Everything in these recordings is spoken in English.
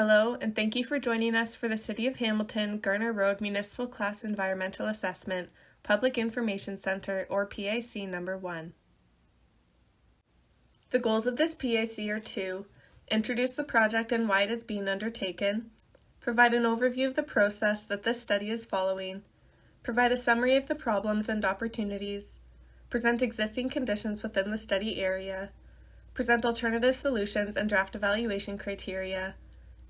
Hello, and thank you for joining us for the City of Hamilton Garner Road Municipal Class Environmental Assessment Public Information Center, or PIC number 1. The goals of this PIC are to introduce the project and why it is being undertaken, provide an overview of the process that this study is following, provide a summary of the problems and opportunities, present existing conditions within the study area, present alternative solutions and draft evaluation criteria,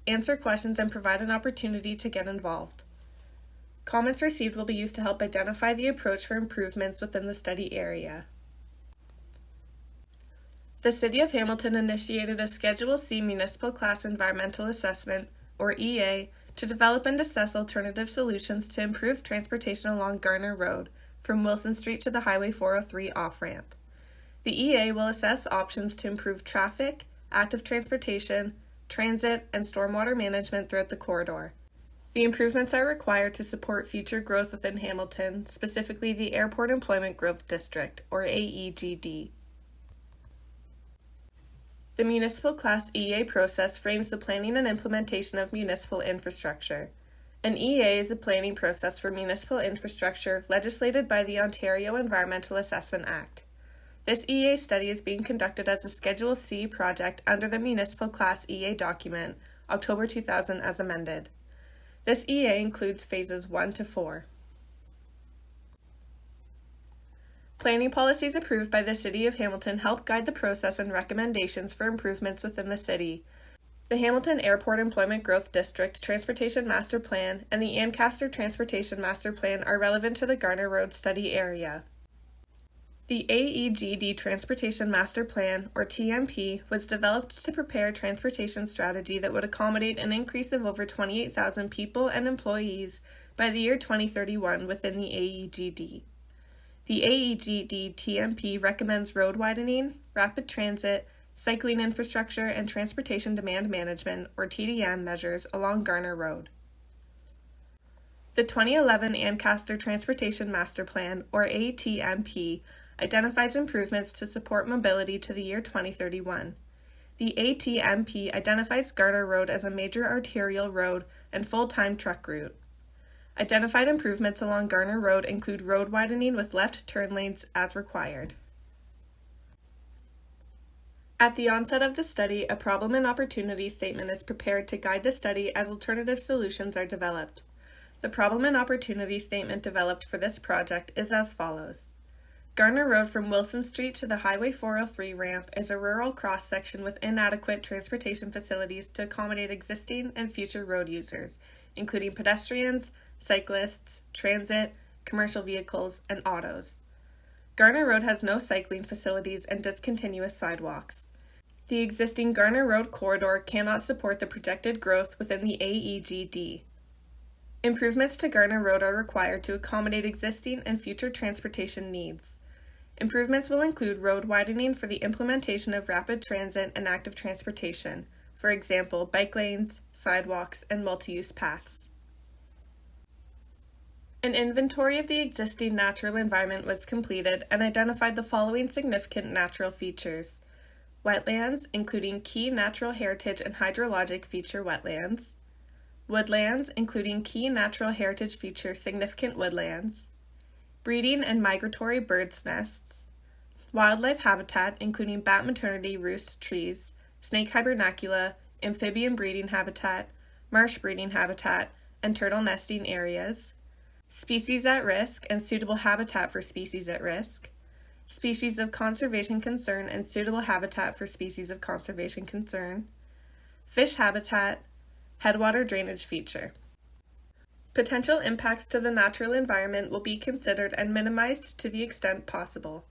answer questions, and provide an opportunity to get involved. Comments received will be used to help identify the approach for improvements within the study area. The City of Hamilton initiated a Schedule C Municipal Class Environmental Assessment, or EA, to develop and assess alternative solutions to improve transportation along Garner Road from Wilson Street to the Highway 403 off-ramp. The EA will assess options to improve traffic, active transportation, transit, and stormwater management throughout the corridor. The improvements are required to support future growth within Hamilton, specifically the Airport Employment Growth District, or AEGD. The Municipal Class EA process frames the planning and implementation of municipal infrastructure. An EA is a planning process for municipal infrastructure legislated by the Ontario Environmental Assessment Act. This EA study is being conducted as a Schedule C project under the Municipal Class EA document, October 2000 as amended. This EA includes phases 1 to 4. Planning policies approved by the City of Hamilton help guide the process and recommendations for improvements within the city. The Hamilton Airport Employment Growth District Transportation Master Plan and the Ancaster Transportation Master Plan are relevant to the Garner Road study area. The AEGD Transportation Master Plan, or TMP, was developed to prepare a transportation strategy that would accommodate an increase of over 28,000 people and employees by the year 2031 within the AEGD. The AEGD TMP recommends road widening, rapid transit, cycling infrastructure, and transportation demand management, or TDM, measures along Garner Road. The 2011 Ancaster Transportation Master Plan, or ATMP, identifies improvements to support mobility to the year 2031. The ATMP identifies Garner Road as a major arterial road and full-time truck route. Identified improvements along Garner Road include road widening with left turn lanes as required. At the onset of the study, a problem and opportunity statement is prepared to guide the study as alternative solutions are developed. The problem and opportunity statement developed for this project is as follows. Garner Road from Wilson Street to the Highway 403 ramp is a rural cross-section with inadequate transportation facilities to accommodate existing and future road users, including pedestrians, cyclists, transit, commercial vehicles, and autos. Garner Road has no cycling facilities and discontinuous sidewalks. The existing Garner Road corridor cannot support the projected growth within the AEGD. Improvements to Garner Road are required to accommodate existing and future transportation needs. Improvements will include road widening for the implementation of rapid transit and active transportation, for example, bike lanes, sidewalks, and multi-use paths. An inventory of the existing natural environment was completed and identified the following significant natural features: wetlands, including key natural heritage and hydrologic feature wetlands; woodlands, including key natural heritage feature significant woodlands; breeding and migratory birds' nests; wildlife habitat, including bat maternity roost trees, snake hibernacula, amphibian breeding habitat, marsh breeding habitat, and turtle nesting areas; species at risk and suitable habitat for species at risk; species of conservation concern and suitable habitat for species of conservation concern; fish habitat; headwater drainage feature. Potential impacts to the natural environment will be considered and minimized to the extent possible.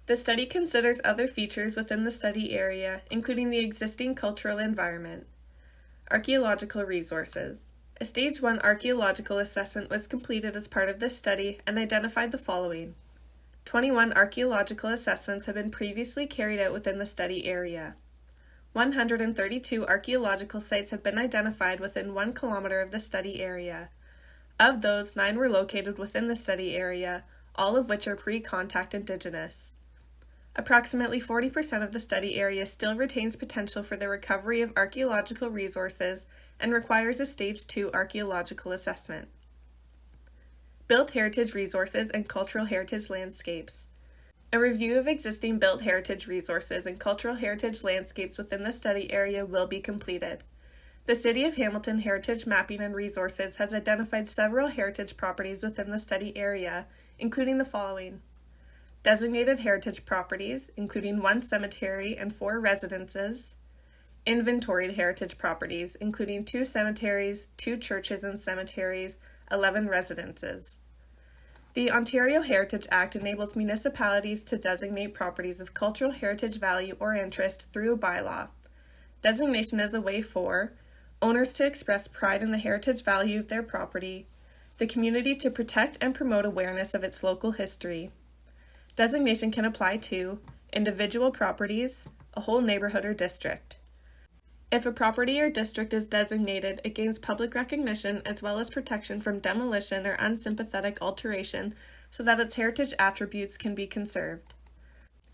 The study considers other features within the study area, including the existing cultural environment. Archaeological resources. A Stage 1 archaeological assessment was completed as part of this study and identified the following. 21 archaeological assessments have been previously carried out within the study area. 132 archaeological sites have been identified within 1 kilometer of the study area. Of those, 9 were located within the study area, all of which are pre-contact Indigenous. Approximately 40% of the study area still retains potential for the recovery of archaeological resources and requires a Stage 2 archaeological assessment. Built heritage resources and cultural heritage landscapes. A review of existing built heritage resources and cultural heritage landscapes within the study area will be completed. The City of Hamilton Heritage Mapping and Resources has identified several heritage properties within the study area, including the following: designated heritage properties, including 1 cemetery and 4 residences; inventoried heritage properties, including 2 cemeteries, 2 churches and cemeteries, 11 residences. The Ontario Heritage Act enables municipalities to designate properties of cultural heritage value or interest through a bylaw. Designation is a way for owners to express pride in the heritage value of their property, the community to protect and promote awareness of its local history. Designation can apply to individual properties, a whole neighborhood or district. If a property or district is designated, it gains public recognition as well as protection from demolition or unsympathetic alteration so that its heritage attributes can be conserved.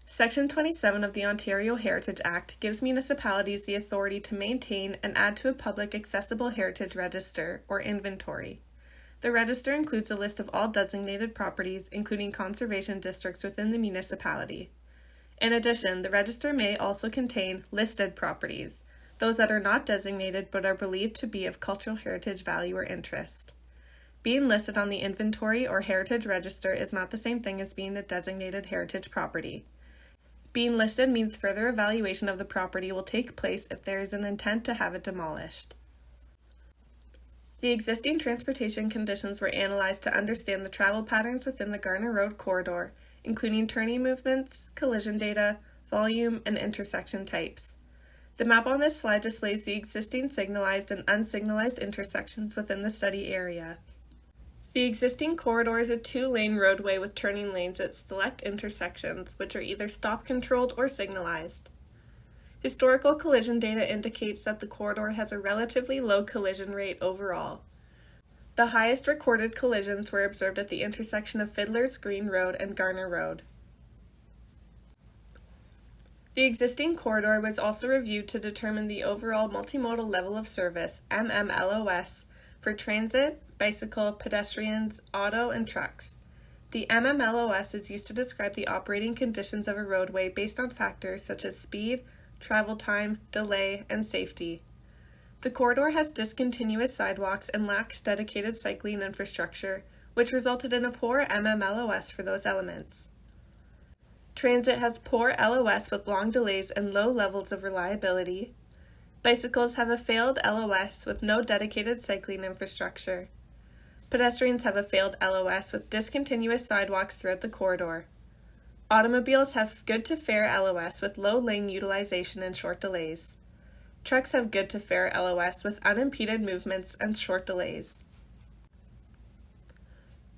Section 27 of the Ontario Heritage Act gives municipalities the authority to maintain and add to a public accessible heritage register or inventory. The register includes a list of all designated properties, including conservation districts within the municipality. In addition, the register may also contain listed properties, those that are not designated but are believed to be of cultural heritage value or interest. Being listed on the inventory or heritage register is not the same thing as being a designated heritage property. Being listed means further evaluation of the property will take place if there is an intent to have it demolished. The existing transportation conditions were analyzed to understand the travel patterns within the Garner Road corridor, including turning movements, collision data, volume, and intersection types. The map on this slide displays the existing signalized and unsignalized intersections within the study area. The existing corridor is a 2-lane roadway with turning lanes at select intersections, which are either stop-controlled or signalized. Historical collision data indicates that the corridor has a relatively low collision rate overall. The highest recorded collisions were observed at the intersection of Fiddler's Green Road and Garner Road. The existing corridor was also reviewed to determine the overall multimodal level of service, MMLOS, for transit, bicycle, pedestrians, auto, and trucks. The MMLOS is used to describe the operating conditions of a roadway based on factors such as speed, travel time, delay, and safety. The corridor has discontinuous sidewalks and lacks dedicated cycling infrastructure, which resulted in a poor MMLOS for those elements. Transit has poor LOS with long delays and low levels of reliability. Bicycles have a failed LOS with no dedicated cycling infrastructure. Pedestrians have a failed LOS with discontinuous sidewalks throughout the corridor. Automobiles have good to fair LOS with low lane utilization and short delays. Trucks have good to fair LOS with unimpeded movements and short delays.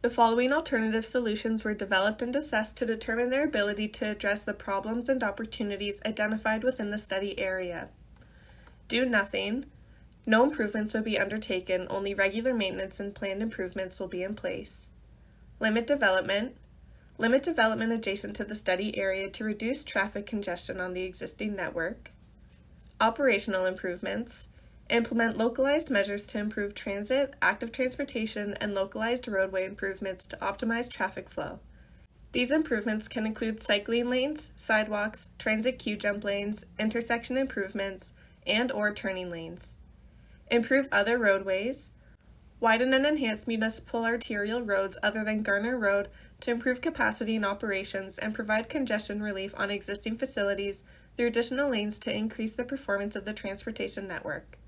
The following alternative solutions were developed and assessed to determine their ability to address the problems and opportunities identified within the study area. Do nothing. No improvements will be undertaken, only regular maintenance and planned improvements will be in place. Limit development. Limit development adjacent to the study area to reduce traffic congestion on the existing network. Operational improvements. Implement localized measures to improve transit, active transportation, and localized roadway improvements to optimize traffic flow. These improvements can include cycling lanes, sidewalks, transit queue jump lanes, intersection improvements, and/or turning lanes. Improve other roadways. Widen and enhance municipal arterial roads other than Garner Road to improve capacity and operations and provide congestion relief on existing facilities through additional lanes to increase the performance of the transportation network.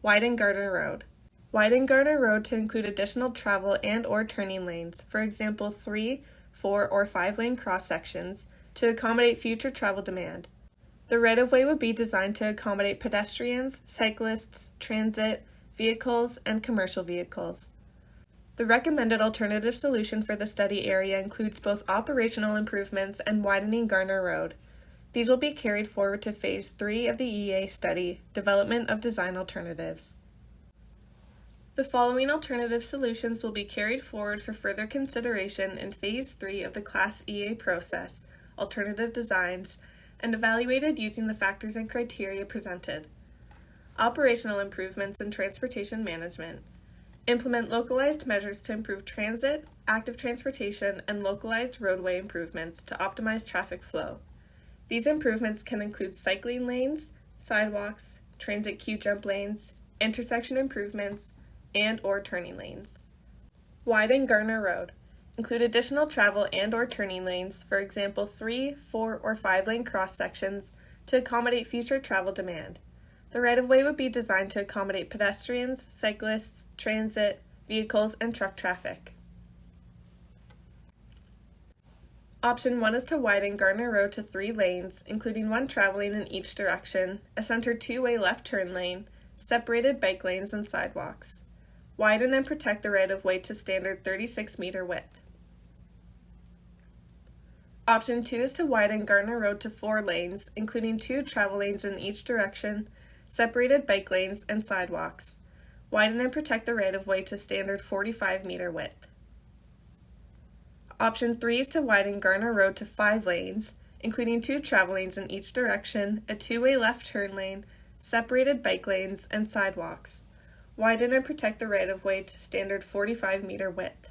Widen Garner Road. Widen Garner Road to include additional travel and/or turning lanes, for example 3, 4, or 5-lane cross-sections, to accommodate future travel demand. The right-of-way would be designed to accommodate pedestrians, cyclists, transit, vehicles, and commercial vehicles. The recommended alternative solution for the study area includes both operational improvements and widening Garner Road. These will be carried forward to Phase 3 of the EA study, Development of Design Alternatives. The following alternative solutions will be carried forward for further consideration in Phase 3 of the Class EA process, alternative designs, and evaluated using the factors and criteria presented. Operational improvements in transportation management. Implement localized measures to improve transit, active transportation, and localized roadway improvements to optimize traffic flow. These improvements can include cycling lanes, sidewalks, transit queue jump lanes, intersection improvements, and/or turning lanes. Widen Garner Road. Include additional travel and/or turning lanes, for example 3, 4, or 5-lane cross sections, to accommodate future travel demand. The right-of-way would be designed to accommodate pedestrians, cyclists, transit, vehicles, and truck traffic. Option 1 is to widen Garner Road to 3 lanes, including 1 traveling in each direction, a center 2-way left turn lane, separated bike lanes, and sidewalks. Widen and protect the right-of-way to standard 36-meter width. Option 2 is to widen Garner Road to 4 lanes, including 2 travel lanes in each direction, separated bike lanes, and sidewalks. Widen and protect the right-of-way to standard 45-meter width. Option 3 is to widen Garner Road to 5 lanes, including 2 travel lanes in each direction, a 2-way left turn lane, separated bike lanes, and sidewalks. Widen and protect the right-of-way to standard 45-meter width.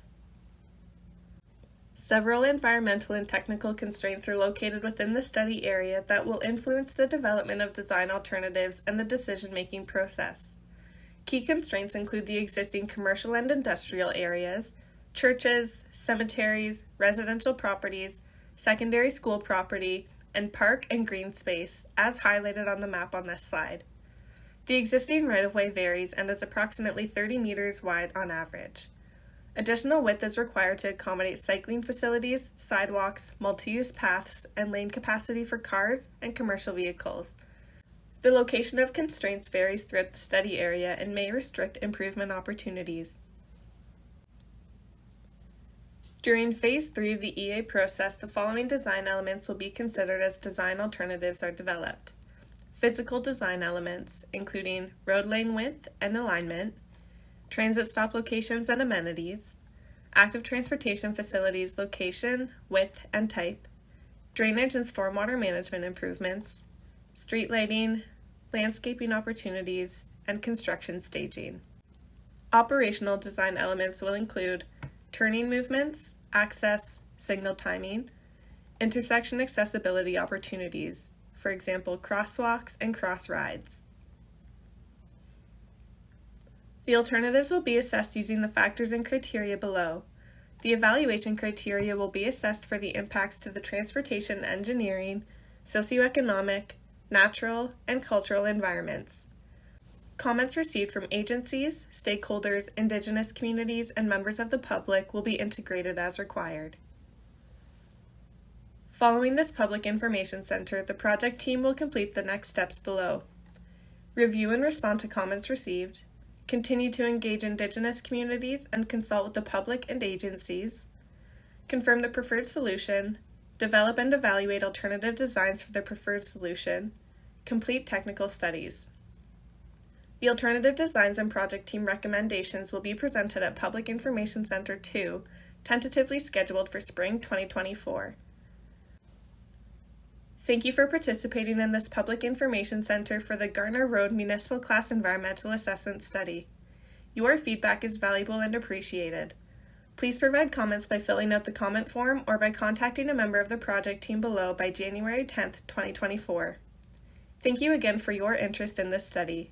Several environmental and technical constraints are located within the study area that will influence the development of design alternatives and the decision-making process. Key constraints include the existing commercial and industrial areas, churches, cemeteries, residential properties, secondary school property, and park and green space, as highlighted on the map on this slide. The existing right-of-way varies and is approximately 30 meters wide on average. Additional width is required to accommodate cycling facilities, sidewalks, multi-use paths, and lane capacity for cars and commercial vehicles. The location of constraints varies throughout the study area and may restrict improvement opportunities. During Phase 3 of the EA process, the following design elements will be considered as design alternatives are developed. Physical design elements, including road lane width and alignment, transit stop locations and amenities, active transportation facilities location, width, and type, drainage and stormwater management improvements, street lighting, landscaping opportunities, and construction staging. Operational design elements will include turning movements, access, signal timing, intersection accessibility opportunities, for example, crosswalks and cross rides. The alternatives will be assessed using the factors and criteria below. The evaluation criteria will be assessed for the impacts to the transportation, engineering, socioeconomic, natural, and cultural environments. Comments received from agencies, stakeholders, Indigenous communities, and members of the public will be integrated as required. Following this Public Information Center, the project team will complete the next steps below. Review and respond to comments received, continue to engage Indigenous communities and consult with the public and agencies, confirm the preferred solution, develop and evaluate alternative designs for the preferred solution, complete technical studies. The alternative designs and project team recommendations will be presented at Public Information Center 2, tentatively scheduled for spring 2024. Thank you for participating in this Public Information Center for the Garner Road Municipal Class Environmental Assessment Study. Your feedback is valuable and appreciated. Please provide comments by filling out the comment form or by contacting a member of the project team below by January 10, 2024. Thank you again for your interest in this study.